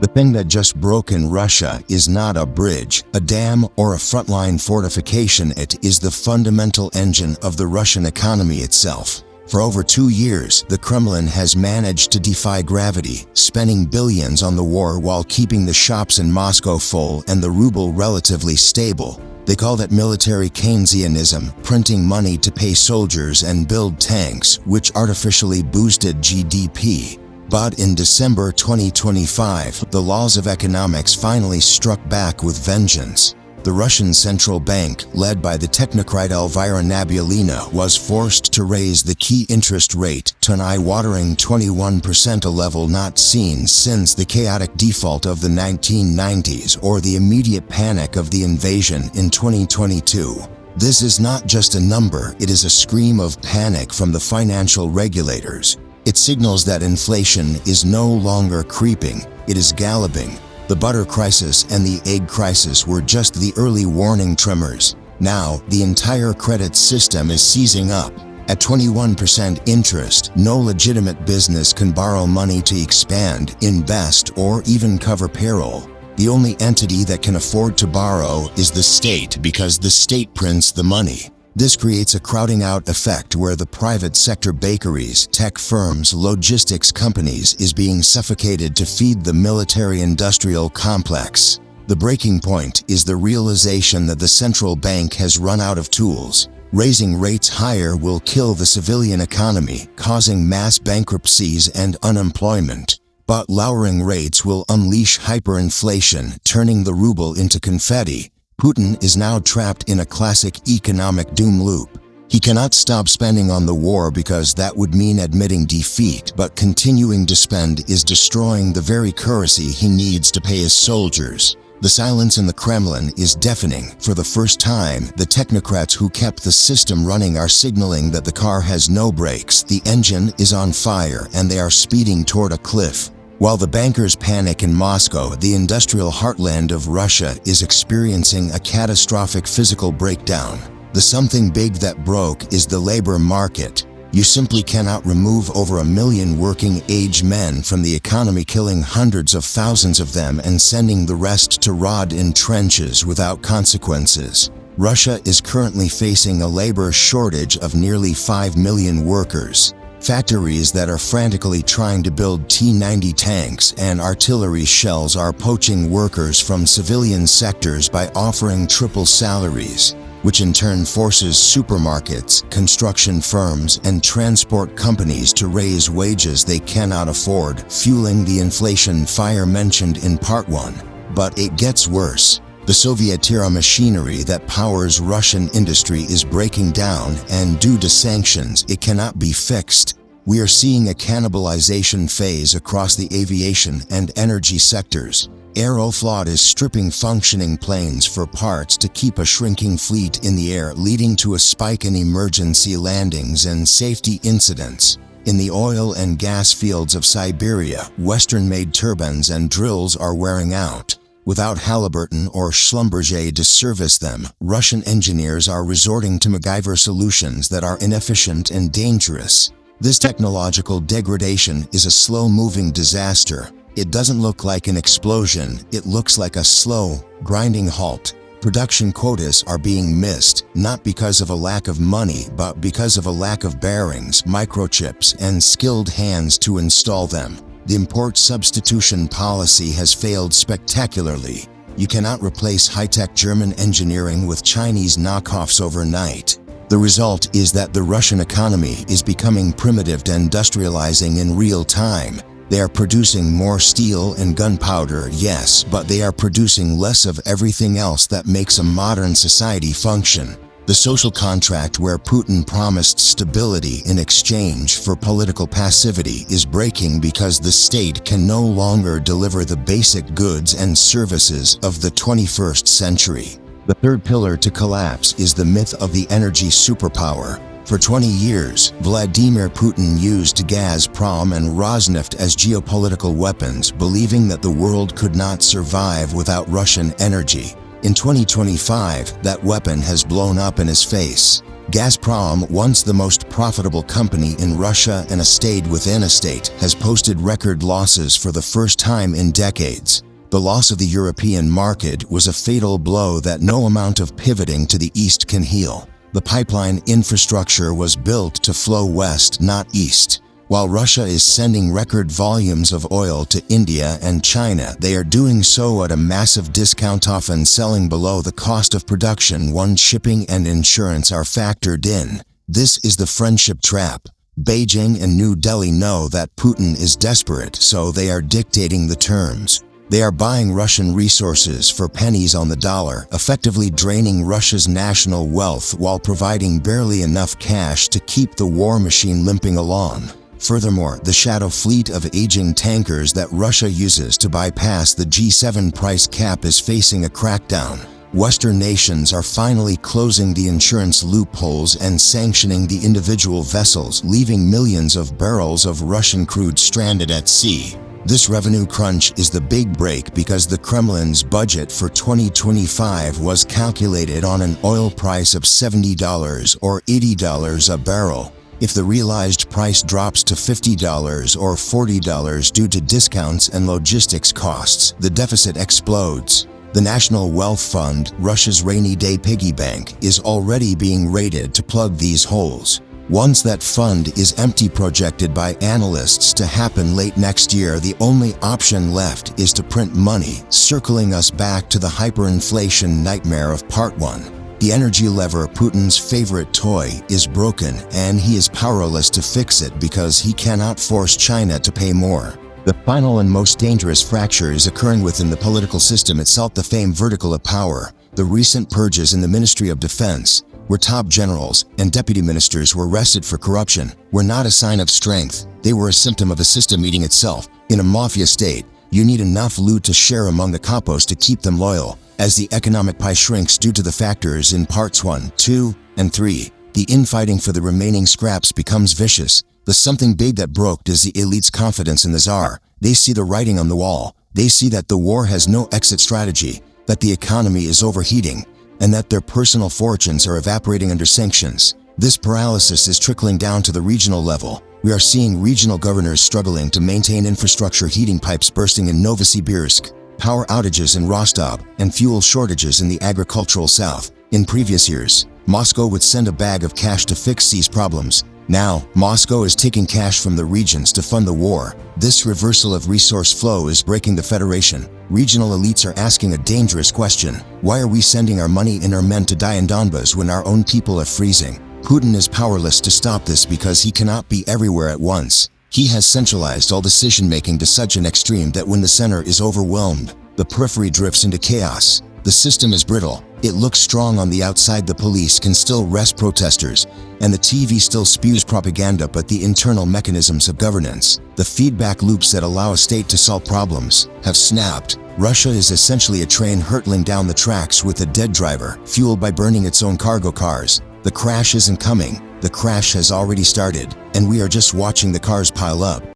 The thing that just broke in Russia is not a bridge, a dam, or a frontline fortification. It is the fundamental engine of the Russian economy itself. For over 2 years, the Kremlin has managed to defy gravity, spending billions on the war while keeping the shops in Moscow full and the ruble relatively stable. They call that military Keynesianism, printing money to pay soldiers and build tanks, which artificially boosted GDP. But in December 2025, the laws of economics finally struck back with vengeance. The Russian central bank, led by the technocrat Elvira Nabiullina, was forced to raise the key interest rate to an eye-watering 21%, a level not seen since the chaotic default of the 1990s or the immediate panic of the invasion in 2022. This is not just a number, it is a scream of panic from the financial regulators. It signals that inflation is no longer creeping, it is galloping. The butter crisis and the egg crisis were just the early warning tremors. Now, the entire credit system is seizing up. At 21% interest, no legitimate business can borrow money to expand, invest, or even cover payroll. The only entity that can afford to borrow is the state because the state prints the money. This creates a crowding out effect where the private sector bakeries, tech firms, logistics companies is being suffocated to feed the military-industrial complex. The breaking point is the realization that the central bank has run out of tools. Raising rates higher will kill the civilian economy, causing mass bankruptcies and unemployment. But lowering rates will unleash hyperinflation, turning the ruble into confetti. Putin is now trapped in a classic economic doom loop. He cannot stop spending on the war because that would mean admitting defeat, but continuing to spend is destroying the very currency he needs to pay his soldiers. The silence in the Kremlin is deafening. For the first time, the technocrats who kept the system running are signaling that the car has no brakes, the engine is on fire, and they are speeding toward a cliff. While the bankers panic in Moscow, the industrial heartland of Russia is experiencing a catastrophic physical breakdown. The something big that broke is the labor market. You simply cannot remove over 1 million working-age men from the economy, killing hundreds of thousands of them and sending the rest to rot in trenches without consequences. Russia is currently facing a labor shortage of nearly 5 million workers. Factories that are frantically trying to build T-90 tanks and artillery shells are poaching workers from civilian sectors by offering triple salaries, which in turn forces supermarkets, construction firms, and transport companies to raise wages they cannot afford, fueling the inflation fire mentioned in Part 1. But it gets worse. The Soviet-era machinery that powers Russian industry is breaking down, and due to sanctions, it cannot be fixed. We are seeing a cannibalization phase across the aviation and energy sectors. Aeroflot is stripping functioning planes for parts to keep a shrinking fleet in the air, leading to a spike in emergency landings and safety incidents. In the oil and gas fields of Siberia, Western-made turbines and drills are wearing out. Without Halliburton or Schlumberger to service them, Russian engineers are resorting to MacGyver solutions that are inefficient and dangerous. This technological degradation is a slow-moving disaster. It doesn't look like an explosion, it looks like a slow, grinding halt. Production quotas are being missed, not because of a lack of money, but because of a lack of bearings, microchips, and skilled hands to install them. The import substitution policy has failed spectacularly. You cannot replace high-tech German engineering with Chinese knockoffs overnight. The result is that the Russian economy is becoming primitive and industrializing in real time. They are producing more steel and gunpowder, yes, but they are producing less of everything else that makes a modern society function. The social contract where Putin promised stability in exchange for political passivity is breaking because the state can no longer deliver the basic goods and services of the 21st century. The third pillar to collapse is the myth of the energy superpower. For 20 years, Vladimir Putin used Gazprom and Rosneft as geopolitical weapons, believing that the world could not survive without Russian energy. In 2025, that weapon has blown up in his face. Gazprom, once the most profitable company in Russia and a state within a state, has posted record losses for the first time in decades. The loss of the European market was a fatal blow that no amount of pivoting to the east can heal. The pipeline infrastructure was built to flow west, not east. While Russia is sending record volumes of oil to India and China, they are doing so at a massive discount, often selling below the cost of production once shipping and insurance are factored in. This is the friendship trap. Beijing and New Delhi know that Putin is desperate, so they are dictating the terms. They are buying Russian resources for pennies on the dollar, effectively draining Russia's national wealth while providing barely enough cash to keep the war machine limping along. Furthermore, the shadow fleet of aging tankers that Russia uses to bypass the G7 price cap is facing a crackdown. Western nations are finally closing the insurance loopholes and sanctioning the individual vessels, leaving millions of barrels of Russian crude stranded at sea. This revenue crunch is the big break because the Kremlin's budget for 2025 was calculated on an oil price of $70 or $80 a barrel. If the realized price drops to $50 or $40 due to discounts and logistics costs, the deficit explodes. The National Wealth Fund, Russia's rainy day piggy bank, is already being raided to plug these holes. Once that fund is empty, projected by analysts to happen late next year, the only option left is to print money, circling us back to the hyperinflation nightmare of Part 1. The energy lever, Putin's favorite toy, is broken, and he is powerless to fix it because he cannot force China to pay more. The final and most dangerous fracture is occurring within the political system itself, the famed vertical of power. The recent purges in the Ministry of Defense, where top generals and deputy ministers were arrested for corruption, were not a sign of strength. They were a symptom of the system eating itself. In a mafia state, you need enough loot to share among the capos to keep them loyal. As the economic pie shrinks due to the factors in parts 1, 2, and 3, the infighting for the remaining scraps becomes vicious. The something big that broke is the elite's confidence in the Tsar. They see the writing on the wall. They see that the war has no exit strategy, that the economy is overheating, and that their personal fortunes are evaporating under sanctions. This paralysis is trickling down to the regional level. We are seeing regional governors struggling to maintain infrastructure, heating pipes bursting in Novosibirsk, power outages in Rostov, and fuel shortages in the agricultural south. In previous years, Moscow would send a bag of cash to fix these problems. Now, Moscow is taking cash from the regions to fund the war. This reversal of resource flow is breaking the federation. Regional elites are asking a dangerous question. Why are we sending our money and our men to die in Donbas when our own people are freezing? Putin is powerless to stop this because he cannot be everywhere at once. He has centralized all decision-making to such an extreme that when the center is overwhelmed, the periphery drifts into chaos. The system is brittle. It looks strong on the outside. The police can still arrest protesters, and the TV still spews propaganda, but the internal mechanisms of governance, the feedback loops that allow a state to solve problems, have snapped. Russia is essentially a train hurtling down the tracks with a dead driver, fueled by burning its own cargo cars. The crash isn't coming. The crash has already started, and we are just watching the cars pile up.